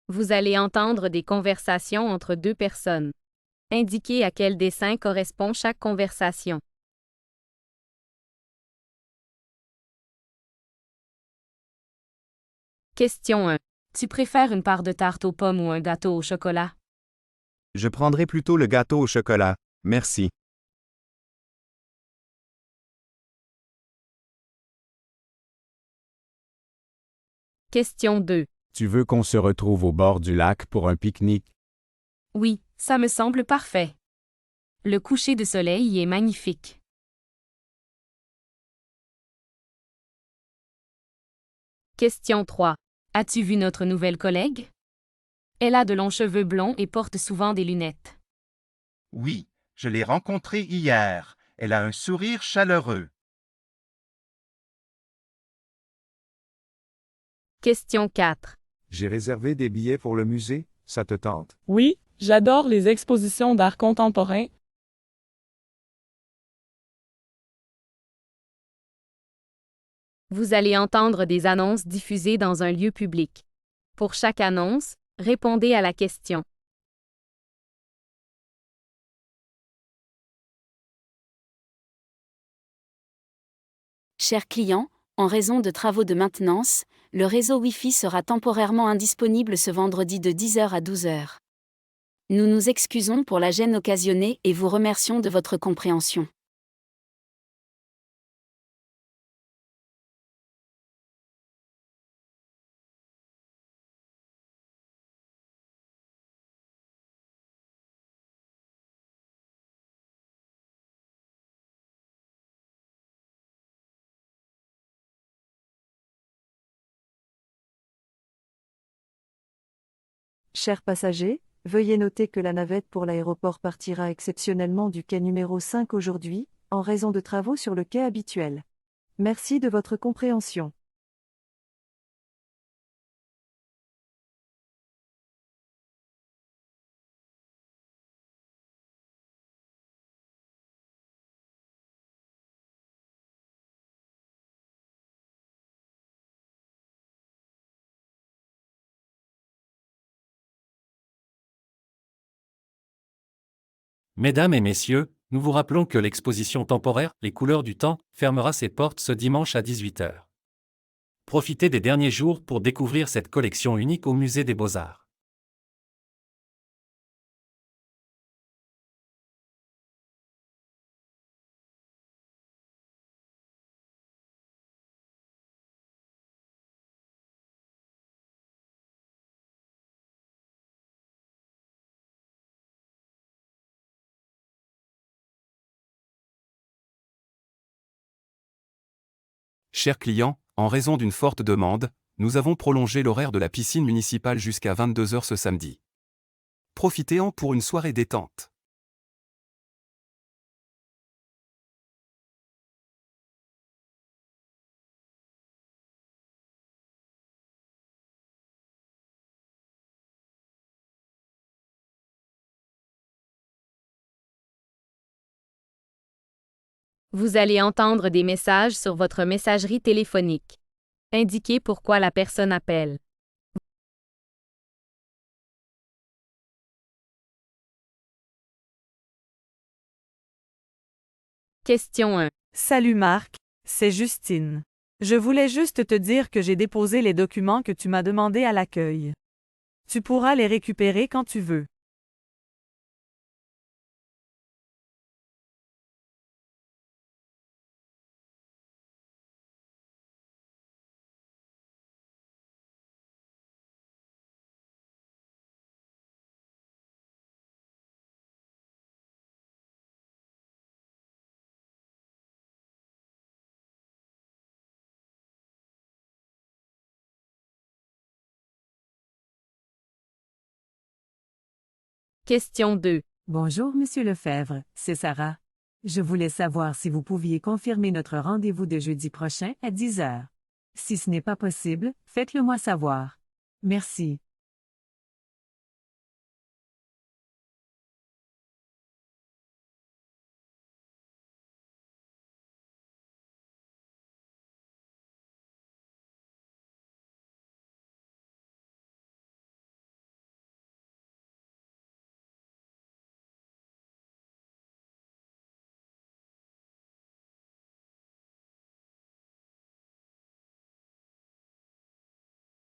Vous allez entendre des conversations entre deux personnes. Indiquez à quel dessin correspond chaque conversation. Question 1. Tu préfères une part de tarte aux pommes ou un gâteau au chocolat? Je prendrai plutôt le gâteau au chocolat, merci. Question 2. Tu veux qu'on se retrouve au bord du lac pour un pique-nique? Oui, ça me semble parfait. Le coucher de soleil y est magnifique. Question 3. As-tu vu notre nouvelle collègue? Elle a de longs cheveux blonds et porte souvent des lunettes. Oui, je l'ai rencontrée hier. Elle a un sourire chaleureux. Question 4. J'ai réservé des billets pour le musée, ça te tente? Oui, j'adore les expositions d'art contemporain. Vous allez entendre des annonces diffusées dans un lieu public. Pour chaque annonce, répondez à la question. Chers clients, en raison de travaux de maintenance, le réseau Wi-Fi sera temporairement indisponible ce vendredi de 10 h à 12 h. Nous nous excusons pour la gêne occasionnée et vous remercions de votre compréhension. Chers passagers, veuillez noter que la navette pour l'aéroport partira exceptionnellement du quai numéro 5 aujourd'hui, en raison de travaux sur le quai habituel. Merci de votre compréhension. Mesdames et messieurs, nous vous rappelons que l'exposition temporaire Les couleurs du temps fermera ses portes ce dimanche à 18 h. Profitez des derniers jours pour découvrir cette collection unique au Musée des Beaux-Arts. Chers clients, en raison d'une forte demande, nous avons prolongé l'horaire de la piscine municipale jusqu'à 22 h ce samedi. Profitez-en pour une soirée détente. Vous allez entendre des messages sur votre messagerie téléphonique. Indiquez pourquoi la personne appelle. Question 1. Salut Marc, c'est Justine. Je voulais juste te dire que j'ai déposé les documents que tu m'as demandés à l'accueil. Tu pourras les récupérer quand tu veux. Question 2. Bonjour Monsieur Lefebvre, c'est Sarah. Je voulais savoir si vous pouviez confirmer notre rendez-vous de jeudi prochain à 10 heures. Si ce n'est pas possible, faites-le moi savoir. Merci.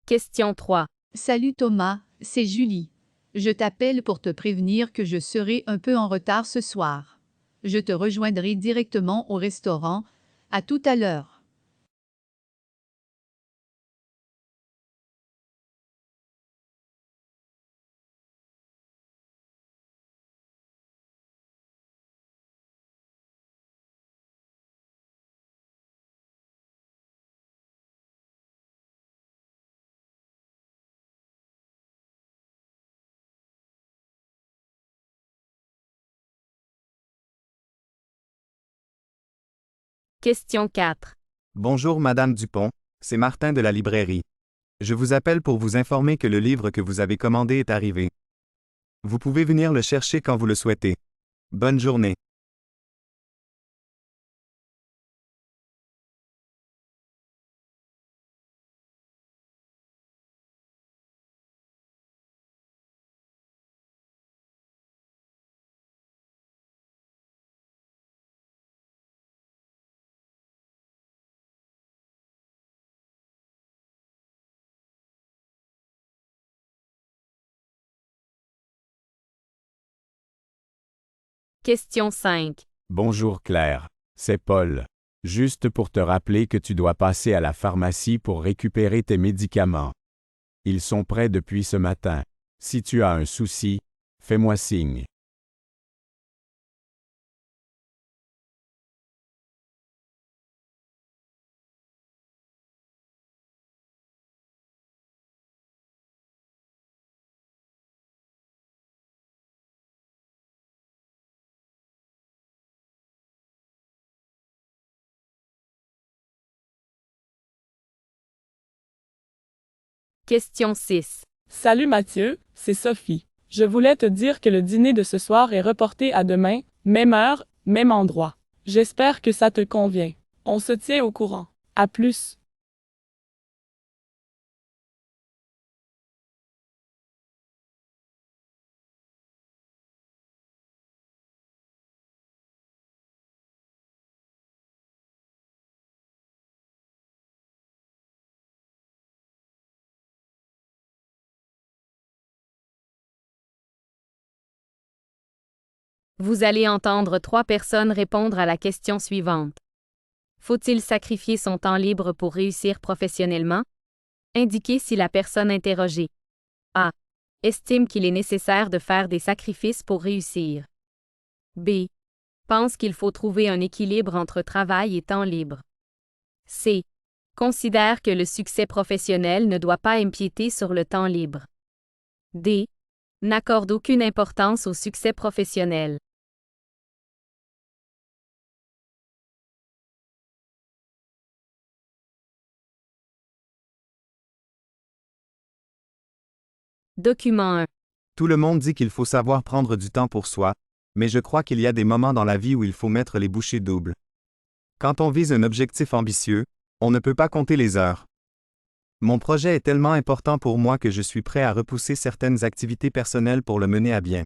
Question 3. Salut Thomas, c'est Julie. Je t'appelle pour te prévenir que je serai un peu en retard ce soir. Je te rejoindrai directement au restaurant. À tout à l'heure. Question 4. Bonjour Madame Dupont, c'est Martin de la librairie. Je vous appelle pour vous informer que le livre que vous avez commandé est arrivé. Vous pouvez venir le chercher quand vous le souhaitez. Bonne journée. Question 5. Bonjour Claire, c'est Paul. Juste pour te rappeler que tu dois passer à la pharmacie pour récupérer tes médicaments. Ils sont prêts depuis ce matin. Si tu as un souci, fais-moi signe. Question 6. Salut Mathieu, c'est Sophie. Je voulais te dire que le dîner de ce soir est reporté à demain, même heure, même endroit. J'espère que ça te convient. On se tient au courant. À plus. Vous allez entendre 3 personnes répondre à la question suivante. Faut-il sacrifier son temps libre pour réussir professionnellement? Indiquez si la personne interrogée A. Estime qu'il est nécessaire de faire des sacrifices pour réussir. B. Pense qu'il faut trouver un équilibre entre travail et temps libre. C. Considère que le succès professionnel ne doit pas empiéter sur le temps libre. D. N'accorde aucune importance au succès professionnel. Document 1. Tout le monde dit qu'il faut savoir prendre du temps pour soi, mais je crois qu'il y a des moments dans la vie où il faut mettre les bouchées doubles. Quand on vise un objectif ambitieux, on ne peut pas compter les heures. Mon projet est tellement important pour moi que je suis prêt à repousser certaines activités personnelles pour le mener à bien.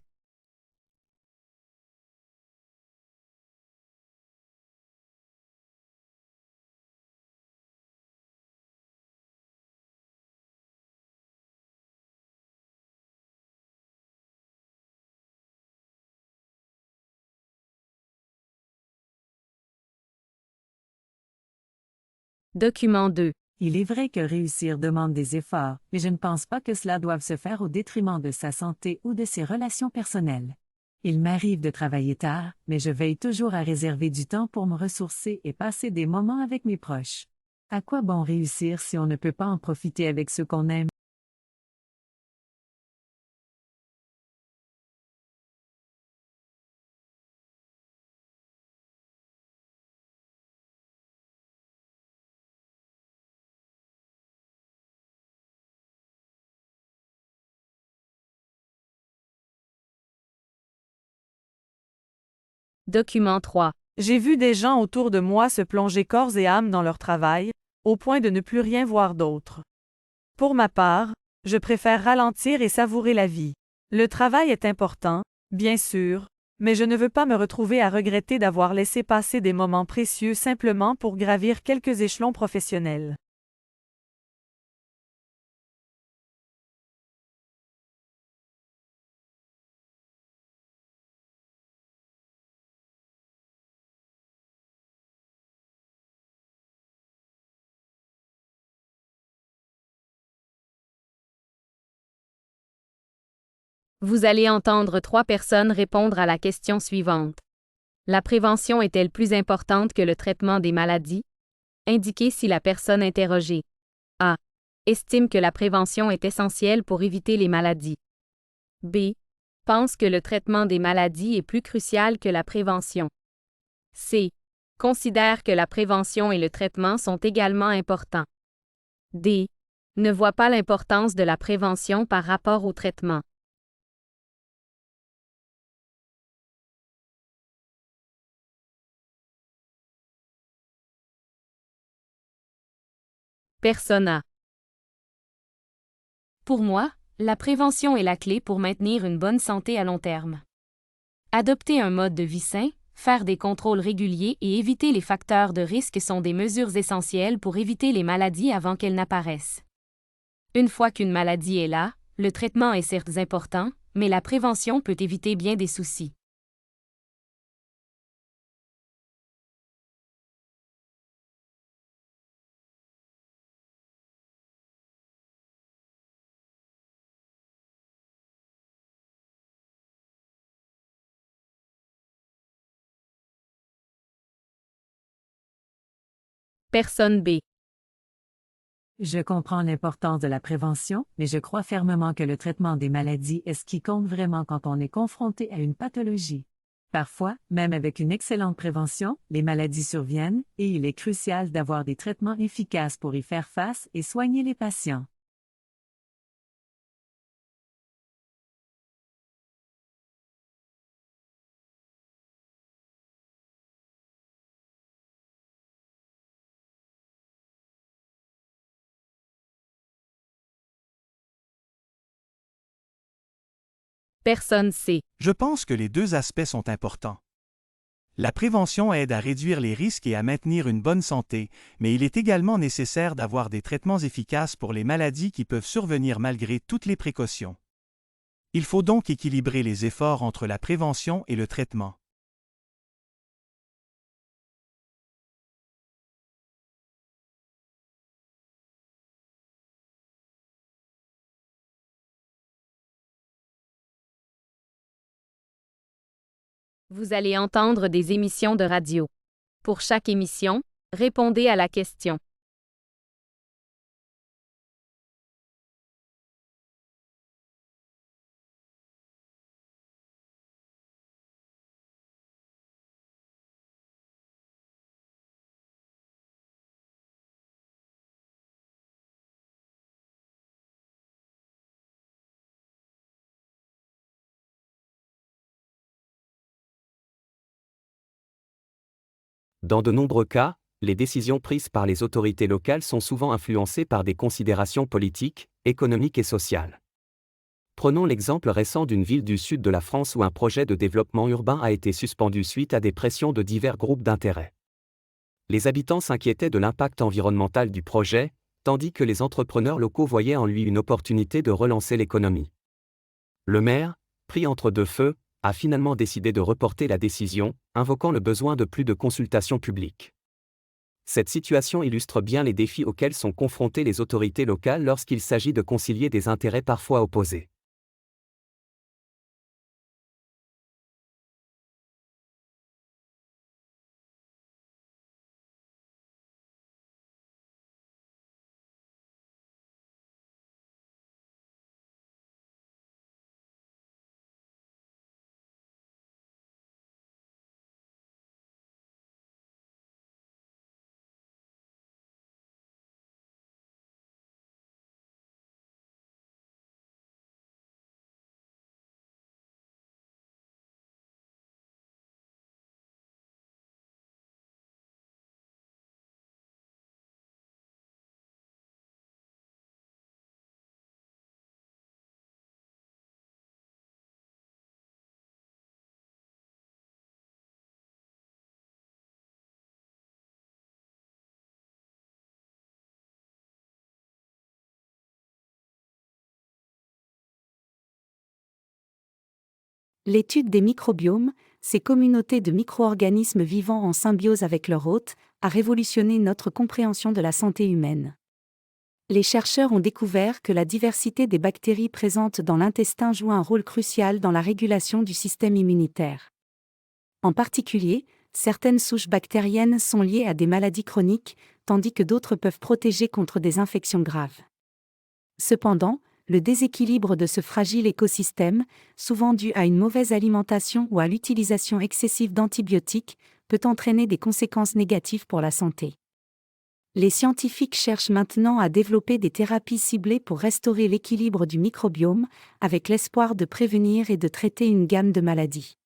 Document 2. Il est vrai que réussir demande des efforts, mais je ne pense pas que cela doive se faire au détriment de sa santé ou de ses relations personnelles. Il m'arrive de travailler tard, mais je veille toujours à réserver du temps pour me ressourcer et passer des moments avec mes proches. À quoi bon réussir si on ne peut pas en profiter avec ceux qu'on aime? Document 3. J'ai vu des gens autour de moi se plonger corps et âme dans leur travail, au point de ne plus rien voir d'autre. Pour ma part, je préfère ralentir et savourer la vie. Le travail est important, bien sûr, mais je ne veux pas me retrouver à regretter d'avoir laissé passer des moments précieux simplement pour gravir quelques échelons professionnels. Vous allez entendre 3 personnes répondre à la question suivante. La prévention est-elle plus importante que le traitement des maladies? Indiquez si la personne interrogée A. Estime que la prévention est essentielle pour éviter les maladies. B. Pense que le traitement des maladies est plus crucial que la prévention. C. Considère que la prévention et le traitement sont également importants. D. Ne voit pas l'importance de la prévention par rapport au traitement. Personne A. Pour moi, la prévention est la clé pour maintenir une bonne santé à long terme. Adopter un mode de vie sain, faire des contrôles réguliers et éviter les facteurs de risque sont des mesures essentielles pour éviter les maladies avant qu'elles n'apparaissent. Une fois qu'une maladie est là, le traitement est certes important, mais la prévention peut éviter bien des soucis. Personne B. Je comprends l'importance de la prévention, mais je crois fermement que le traitement des maladies est ce qui compte vraiment quand on est confronté à une pathologie. Parfois, même avec une excellente prévention, les maladies surviennent, et il est crucial d'avoir des traitements efficaces pour y faire face et soigner les patients. Personne C. Je pense que les deux aspects sont importants. La prévention aide à réduire les risques et à maintenir une bonne santé, mais il est également nécessaire d'avoir des traitements efficaces pour les maladies qui peuvent survenir malgré toutes les précautions. Il faut donc équilibrer les efforts entre la prévention et le traitement. Vous allez entendre des émissions de radio. Pour chaque émission, répondez à la question. Dans de nombreux cas, les décisions prises par les autorités locales sont souvent influencées par des considérations politiques, économiques et sociales. Prenons l'exemple récent d'une ville du sud de la France où un projet de développement urbain a été suspendu suite à des pressions de divers groupes d'intérêt. Les habitants s'inquiétaient de l'impact environnemental du projet, tandis que les entrepreneurs locaux voyaient en lui une opportunité de relancer l'économie. Le maire, pris entre deux feux, a finalement décidé de reporter la décision, invoquant le besoin de plus de consultations publiques. Cette situation illustre bien les défis auxquels sont confrontées les autorités locales lorsqu'il s'agit de concilier des intérêts parfois opposés. L'étude des microbiomes, ces communautés de micro-organismes vivant en symbiose avec leur hôte, a révolutionné notre compréhension de la santé humaine. Les chercheurs ont découvert que la diversité des bactéries présentes dans l'intestin joue un rôle crucial dans la régulation du système immunitaire. En particulier, certaines souches bactériennes sont liées à des maladies chroniques, tandis que d'autres peuvent protéger contre des infections graves. Cependant, le déséquilibre de ce fragile écosystème, souvent dû à une mauvaise alimentation ou à l'utilisation excessive d'antibiotiques, peut entraîner des conséquences négatives pour la santé. Les scientifiques cherchent maintenant à développer des thérapies ciblées pour restaurer l'équilibre du microbiome, avec l'espoir de prévenir et de traiter une gamme de maladies.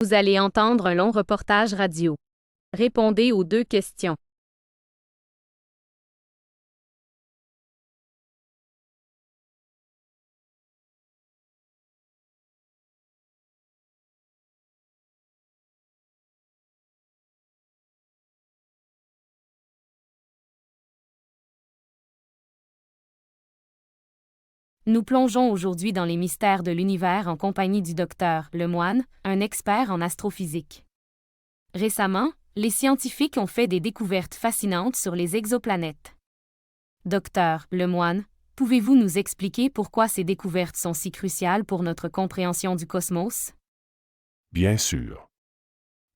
Vous allez entendre un long reportage radio. Répondez aux 2 questions. Nous plongeons aujourd'hui dans les mystères de l'univers en compagnie du docteur Lemoine, un expert en astrophysique. Récemment, les scientifiques ont fait des découvertes fascinantes sur les exoplanètes. Docteur Lemoine, pouvez-vous nous expliquer pourquoi ces découvertes sont si cruciales pour notre compréhension du cosmos? Bien sûr.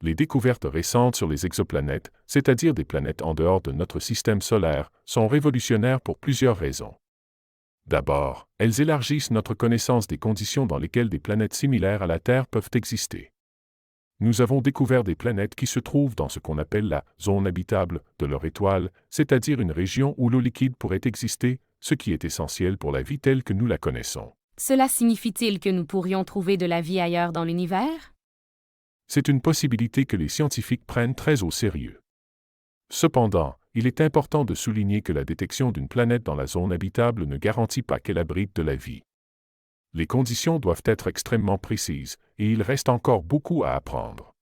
Les découvertes récentes sur les exoplanètes, c'est-à-dire des planètes en dehors de notre système solaire, sont révolutionnaires pour plusieurs raisons. D'abord, elles élargissent notre connaissance des conditions dans lesquelles des planètes similaires à la Terre peuvent exister. Nous avons découvert des planètes qui se trouvent dans ce qu'on appelle la zone habitable de leur étoile, c'est-à-dire une région où l'eau liquide pourrait exister, ce qui est essentiel pour la vie telle que nous la connaissons. Cela signifie-t-il que nous pourrions trouver de la vie ailleurs dans l'univers? C'est une possibilité que les scientifiques prennent très au sérieux. Cependant, il est important de souligner que la détection d'une planète dans la zone habitable ne garantit pas qu'elle abrite de la vie. Les conditions doivent être extrêmement précises, et il reste encore beaucoup à apprendre.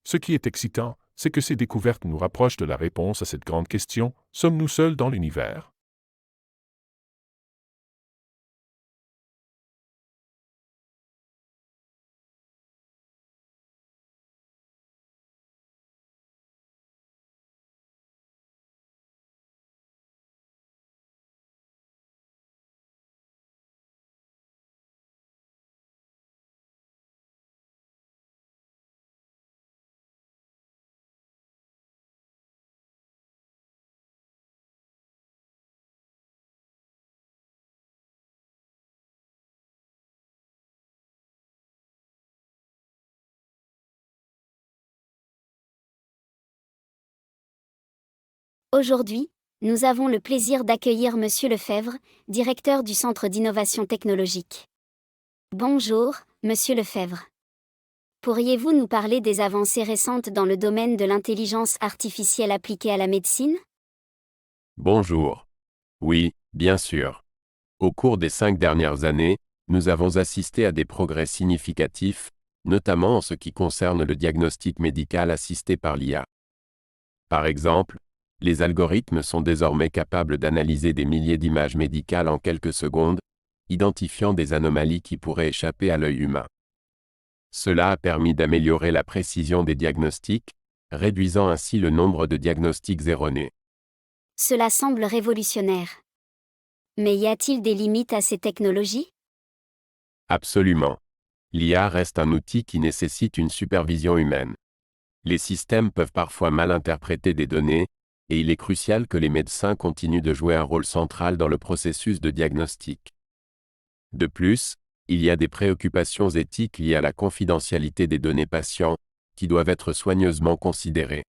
Ce qui est excitant, c'est que ces découvertes nous rapprochent de la réponse à cette grande question: sommes-nous seuls dans l'univers? Aujourd'hui, nous avons le plaisir d'accueillir Monsieur Lefebvre, directeur du Centre d'innovation technologique. Bonjour, Monsieur Lefebvre. Pourriez-vous nous parler des avancées récentes dans le domaine de l'intelligence artificielle appliquée à la médecine? Bonjour. Oui, bien sûr. Au cours des 5 dernières années, nous avons assisté à des progrès significatifs, notamment en ce qui concerne le diagnostic médical assisté par l'IA. Par exemple, les algorithmes sont désormais capables d'analyser des milliers d'images médicales en quelques secondes, identifiant des anomalies qui pourraient échapper à l'œil humain. Cela a permis d'améliorer la précision des diagnostics, réduisant ainsi le nombre de diagnostics erronés. Cela semble révolutionnaire. Mais y a-t-il des limites à ces technologies? Absolument. L'IA reste un outil qui nécessite une supervision humaine. Les systèmes peuvent parfois mal interpréter des données, et il est crucial que les médecins continuent de jouer un rôle central dans le processus de diagnostic. De plus, il y a des préoccupations éthiques liées à la confidentialité des données patients, qui doivent être soigneusement considérées.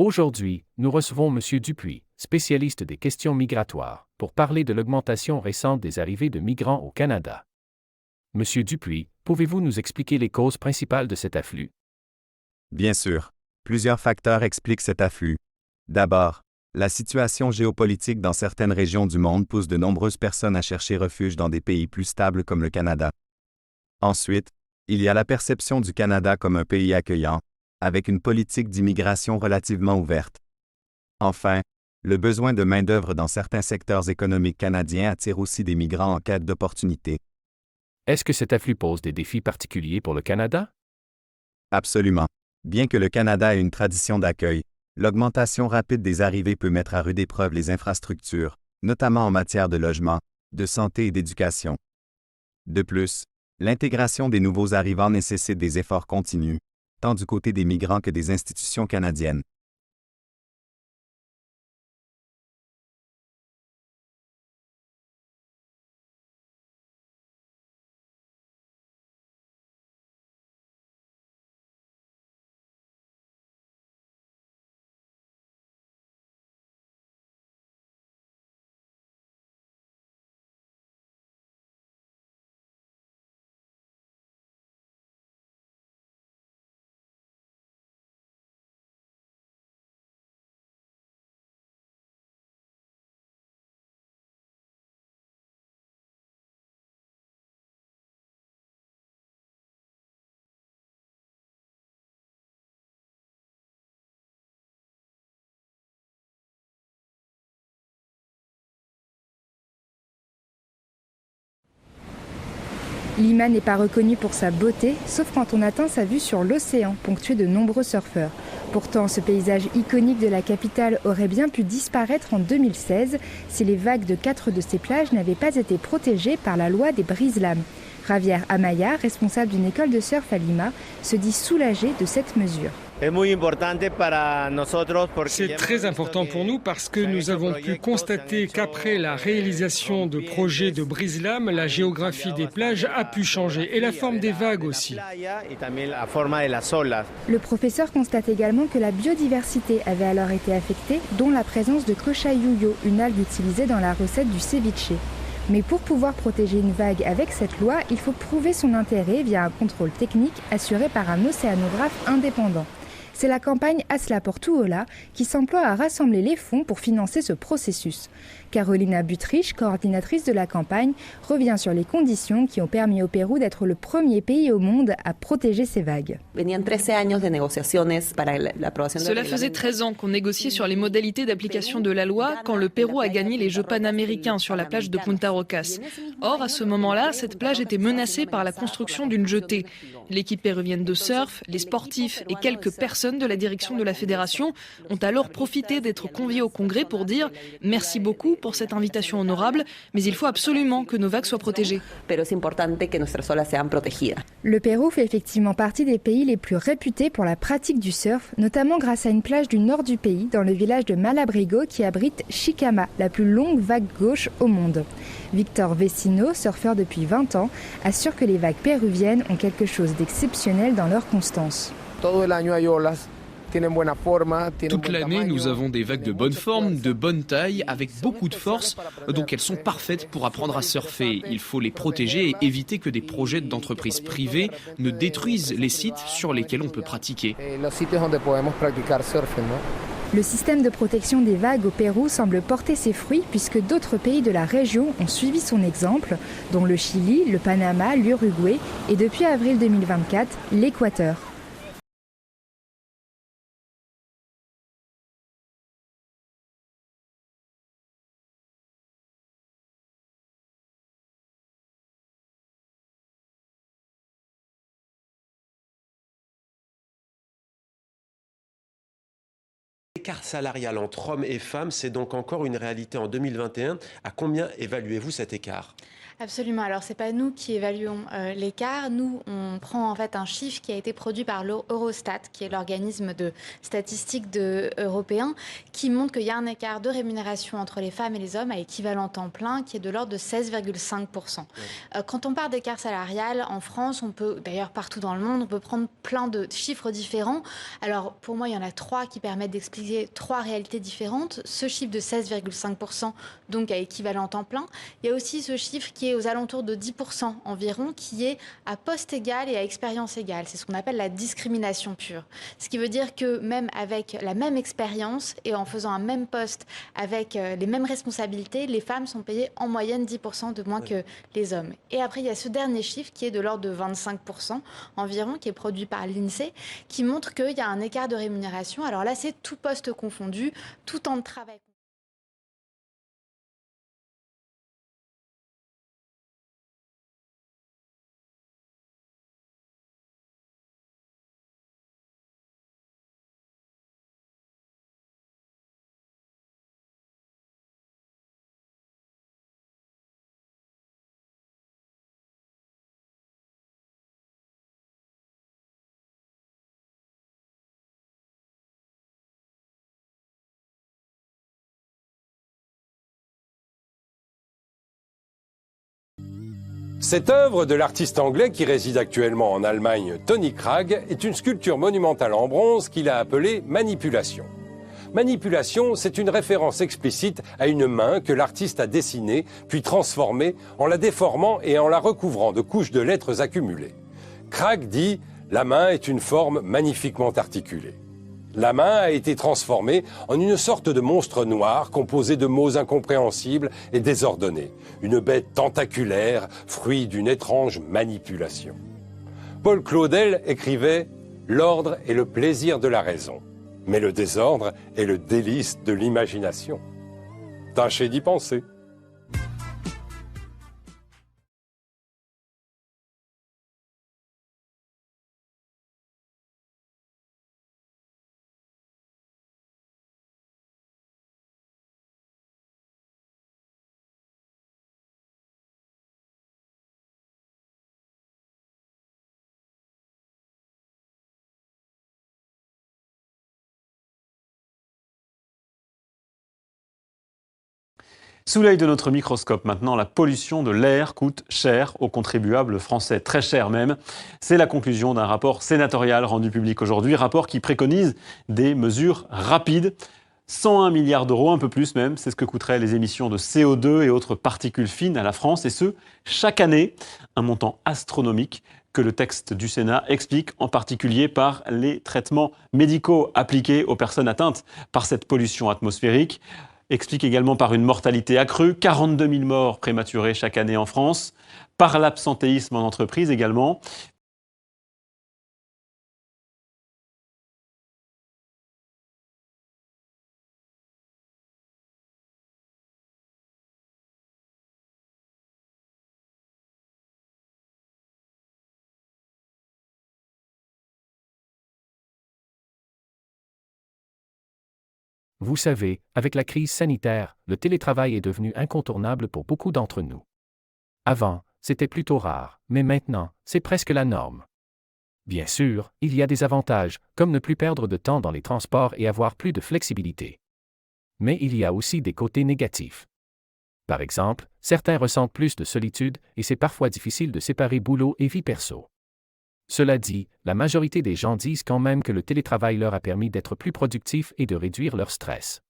Aujourd'hui, nous recevons M. Dupuis, spécialiste des questions migratoires, pour parler de l'augmentation récente des arrivées de migrants au Canada. M. Dupuis, pouvez-vous nous expliquer les causes principales de cet afflux? Bien sûr, plusieurs facteurs expliquent cet afflux. D'abord, la situation géopolitique dans certaines régions du monde pousse de nombreuses personnes à chercher refuge dans des pays plus stables comme le Canada. Ensuite, il y a la perception du Canada comme un pays accueillant, avec une politique d'immigration relativement ouverte. Enfin, le besoin de main-d'œuvre dans certains secteurs économiques canadiens attire aussi des migrants en quête d'opportunités. Est-ce que cet afflux pose des défis particuliers pour le Canada? Absolument. Bien que le Canada ait une tradition d'accueil, l'augmentation rapide des arrivées peut mettre à rude épreuve les infrastructures, notamment en matière de logement, de santé et d'éducation. De plus, l'intégration des nouveaux arrivants nécessite des efforts continus, tant du côté des migrants que des institutions canadiennes. Lima n'est pas reconnue pour sa beauté, sauf quand on atteint sa vue sur l'océan, ponctué de nombreux surfeurs. Pourtant, ce paysage iconique de la capitale aurait bien pu disparaître en 2016 si les vagues de 4 de ses plages n'avaient pas été protégées par la loi des brise-lames. Javier Amaya, responsable d'une école de surf à Lima, se dit soulagé de cette mesure. C'est très important pour nous parce que nous avons pu constater qu'après la réalisation de projets de brise-lames, la géographie des plages a pu changer et la forme des vagues aussi. Le professeur constate également que la biodiversité avait alors été affectée, dont la présence de cochayuyo, une algue utilisée dans la recette du ceviche. Mais pour pouvoir protéger une vague avec cette loi, il faut prouver son intérêt via un contrôle technique assuré par un océanographe indépendant. C'est la campagne Asla Portuola qui s'emploie à rassembler les fonds pour financer ce processus. Carolina Butrich, coordinatrice de la campagne, revient sur les conditions qui ont permis au Pérou d'être le premier pays au monde à protéger ces vagues. Cela faisait 13 ans qu'on négociait sur les modalités d'application de la loi quand le Pérou a gagné les Jeux panaméricains sur la plage de Punta Rocas. Or, à ce moment-là, cette plage était menacée par la construction d'une jetée. L'équipe péruvienne de surf, les sportifs et quelques personnes de la direction de la fédération ont alors profité d'être conviés au Congrès pour dire « Merci beaucoup pour cette invitation honorable, mais il faut absolument que nos vagues soient protégées. » Le Pérou fait effectivement partie des pays les plus réputés pour la pratique du surf, notamment grâce à une plage du nord du pays, dans le village de Malabrigo, qui abrite Chicama, la plus longue vague gauche au monde. Victor Vecino, surfeur depuis 20 ans, assure que les vagues péruviennes ont quelque chose d'exceptionnel dans leur constance. Toute l'année, nous avons des vagues de bonne forme, de bonne taille, avec beaucoup de force, donc elles sont parfaites pour apprendre à surfer. Il faut les protéger et éviter que des projets d'entreprises privées ne détruisent les sites sur lesquels on peut pratiquer. Le système de protection des vagues au Pérou semble porter ses fruits puisque d'autres pays de la région ont suivi son exemple, dont le Chili, le Panama, l'Uruguay et depuis avril 2024, l'Équateur. L'écart salarial entre hommes et femmes, c'est donc encore une réalité en 2021. À combien évaluez-vous cet écart ? Absolument. Alors, c'est pas nous qui évaluons l'écart. Nous, on prend en fait un chiffre qui a été produit par l'Eurostat, qui est l'organisme de statistique européen, qui montre qu'il y a un écart de rémunération entre les femmes et les hommes à équivalent temps plein qui est de l'ordre de 16,5%. Quand on parle d'écart salarial, en France, on peut, d'ailleurs partout dans le monde, on peut prendre plein de chiffres différents. Alors, pour moi, il y en a 3 qui permettent d'expliquer 3 réalités différentes. Ce chiffre de 16,5%, donc à équivalent temps plein. Il y a aussi ce chiffre qui est aux alentours de 10% environ, qui est à poste égal et à expérience égale. C'est ce qu'on appelle la discrimination pure. Ce qui veut dire que même avec la même expérience et en faisant un même poste avec les mêmes responsabilités, les femmes sont payées en moyenne 10% de moins que les hommes. Et après, il y a ce dernier chiffre qui est de l'ordre de 25% environ, qui est produit par l'INSEE, qui montre qu'il y a un écart de rémunération. Alors là, c'est tout poste confondu, tout temps de travail. Cette œuvre de l'artiste anglais qui réside actuellement en Allemagne, Tony Cragg, est une sculpture monumentale en bronze qu'il a appelée Manipulation. Manipulation, c'est une référence explicite à une main que l'artiste a dessinée, puis transformée en la déformant et en la recouvrant de couches de lettres accumulées. Cragg dit « La main est une forme magnifiquement articulée ». La main a été transformée en une sorte de monstre noir composé de mots incompréhensibles et désordonnés, une bête tentaculaire, fruit d'une étrange manipulation. Paul Claudel écrivait « L'ordre est le plaisir de la raison, mais le désordre est le délice de l'imagination ». Tâchez d'y penser. Sous l'œil de notre microscope maintenant, la pollution de l'air coûte cher aux contribuables français, très cher même. C'est la conclusion d'un rapport sénatorial rendu public aujourd'hui, rapport qui préconise des mesures rapides. 101 milliards d'euros, un peu plus même, c'est ce que coûteraient les émissions de CO2 et autres particules fines à la France, et ce, chaque année, un montant astronomique que le texte du Sénat explique en particulier par les traitements médicaux appliqués aux personnes atteintes par cette pollution atmosphérique. Explique également par une mortalité accrue, 42 000 morts prématurées chaque année en France, par l'absentéisme en entreprise également. Vous savez, avec la crise sanitaire, le télétravail est devenu incontournable pour beaucoup d'entre nous. Avant, c'était plutôt rare, mais maintenant, c'est presque la norme. Bien sûr, il y a des avantages, comme ne plus perdre de temps dans les transports et avoir plus de flexibilité. Mais il y a aussi des côtés négatifs. Par exemple, certains ressentent plus de solitude et c'est parfois difficile de séparer boulot et vie perso. Cela dit, la majorité des gens disent quand même que le télétravail leur a permis d'être plus productifs et de réduire leur stress.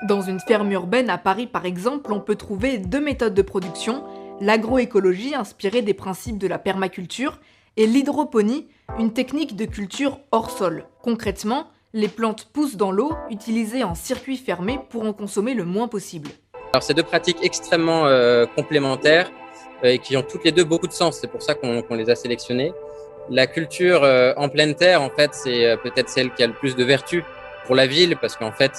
Dans une ferme urbaine à Paris par exemple, on peut trouver 2 méthodes de production, l'agroécologie inspirée des principes de la permaculture et l'hydroponie, une technique de culture hors sol. Concrètement, les plantes poussent dans l'eau, utilisées en circuit fermé pour en consommer le moins possible. Alors c'est 2 pratiques extrêmement complémentaires. et qui ont toutes les deux beaucoup de sens. C'est pour ça qu'on les a sélectionnées. La culture en pleine terre, en fait, c'est peut-être celle qui a le plus de vertu pour la ville, parce qu'en fait,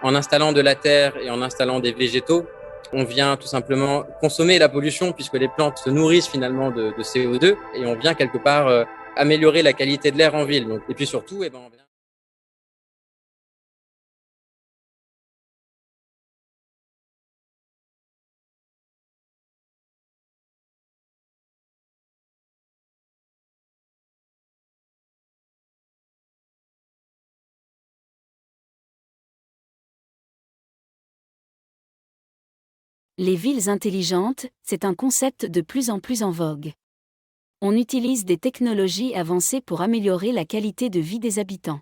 en installant de la terre et en installant des végétaux, on vient tout simplement consommer la pollution, puisque les plantes se nourrissent finalement de CO2, et on vient quelque part améliorer la qualité de l'air en ville. Donc, et puis surtout, on vient... Les villes intelligentes, c'est un concept de plus en plus en vogue. On utilise des technologies avancées pour améliorer la qualité de vie des habitants.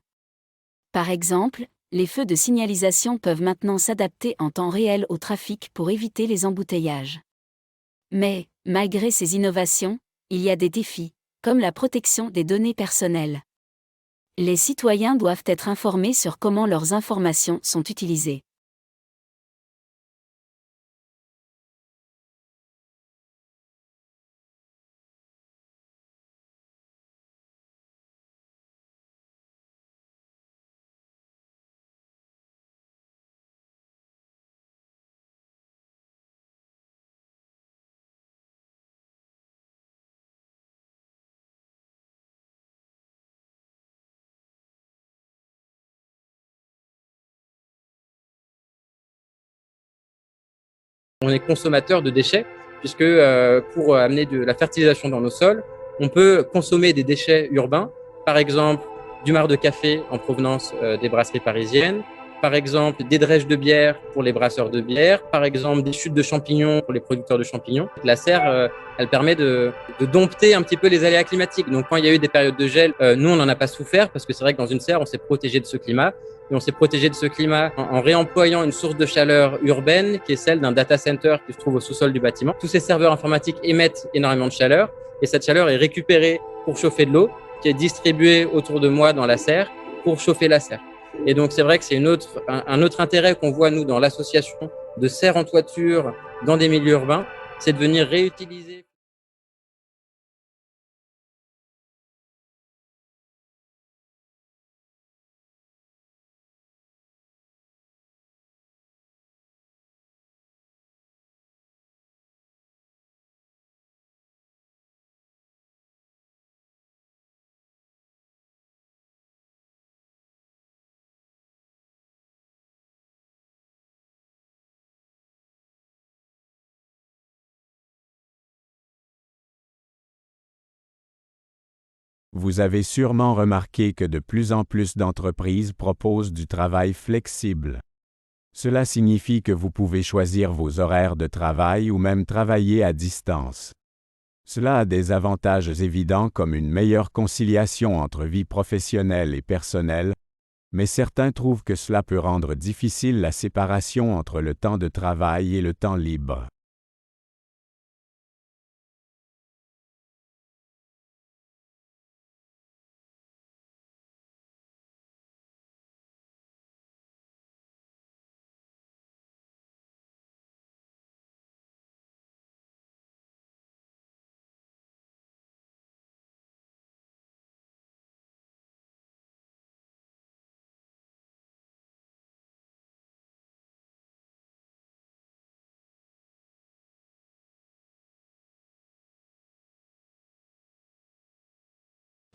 Par exemple, les feux de signalisation peuvent maintenant s'adapter en temps réel au trafic pour éviter les embouteillages. Mais, malgré ces innovations, il y a des défis, comme la protection des données personnelles. Les citoyens doivent être informés sur comment leurs informations sont utilisées. On est consommateur de déchets, puisque pour amener de la fertilisation dans nos sols, on peut consommer des déchets urbains, par exemple du marc de café en provenance des brasseries parisiennes, par exemple des drèches de bière pour les brasseurs de bière, par exemple des chutes de champignons pour les producteurs de champignons. La serre, elle permet de dompter un petit peu les aléas climatiques. Donc quand il y a eu des périodes de gel, nous on n'en a pas souffert, parce que c'est vrai que dans une serre, on s'est protégé de ce climat. Et on s'est protégé de ce climat en réemployant une source de chaleur urbaine qui est celle d'un data center qui se trouve au sous-sol du bâtiment. Tous ces serveurs informatiques émettent énormément de chaleur et cette chaleur est récupérée pour chauffer de l'eau qui est distribuée autour de moi dans la serre pour chauffer la serre. Et donc c'est vrai que c'est un autre intérêt qu'on voit nous dans l'association de serres en toiture dans des milieux urbains, c'est de venir réutiliser. Vous avez sûrement remarqué que de plus en plus d'entreprises proposent du travail flexible. Cela signifie que vous pouvez choisir vos horaires de travail ou même travailler à distance. Cela a des avantages évidents comme une meilleure conciliation entre vie professionnelle et personnelle, mais certains trouvent que cela peut rendre difficile la séparation entre le temps de travail et le temps libre.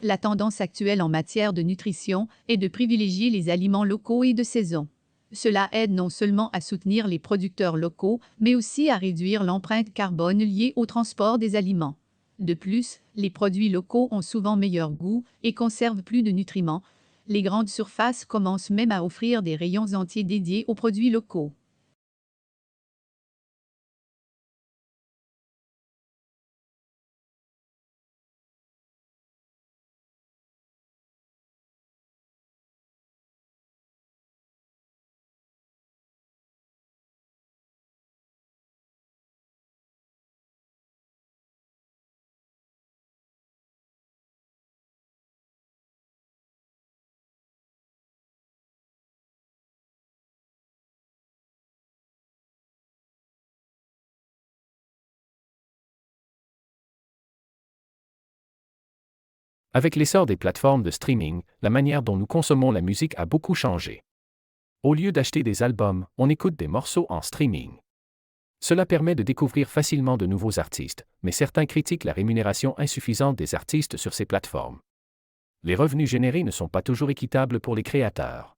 La tendance actuelle en matière de nutrition est de privilégier les aliments locaux et de saison. Cela aide non seulement à soutenir les producteurs locaux, mais aussi à réduire l'empreinte carbone liée au transport des aliments. De plus, les produits locaux ont souvent meilleur goût et conservent plus de nutriments. Les grandes surfaces commencent même à offrir des rayons entiers dédiés aux produits locaux. Avec l'essor des plateformes de streaming, la manière dont nous consommons la musique a beaucoup changé. Au lieu d'acheter des albums, on écoute des morceaux en streaming. Cela permet de découvrir facilement de nouveaux artistes, mais certains critiquent la rémunération insuffisante des artistes sur ces plateformes. Les revenus générés ne sont pas toujours équitables pour les créateurs.